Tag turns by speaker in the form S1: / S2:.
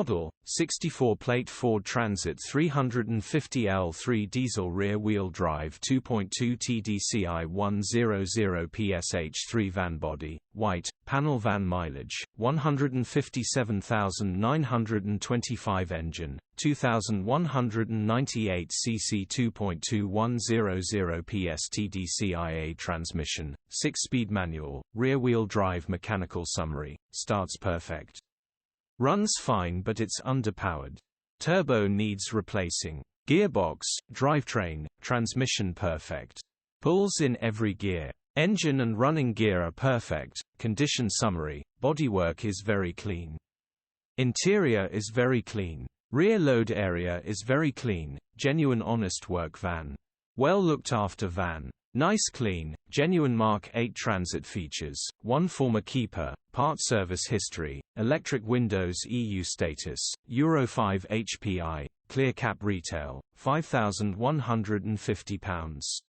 S1: Model: 64-plate Ford Transit 350L3 diesel rear-wheel drive 2.2 TDCi 100ps H3 van body, white, panel van mileage, 157,925 engine, 2,198 cc 2.2 100ps TDCI-A transmission, 6-speed manual, rear-wheel drive mechanical summary, starts perfect. Runs fine but it's underpowered. Turbo needs replacing. Gearbox, drivetrain, transmission perfect. Pulls in every gear. Engine and running gear are perfect. Condition summary: bodywork is very clean. Interior is very clean. Rear load area is very clean. Genuine honest work van. Well looked after van. Nice clean, genuine Mark 8 transit features, 1 former keeper, part service history, electric windows EU status, Euro 5 HPI, clear cap retail, £5,150.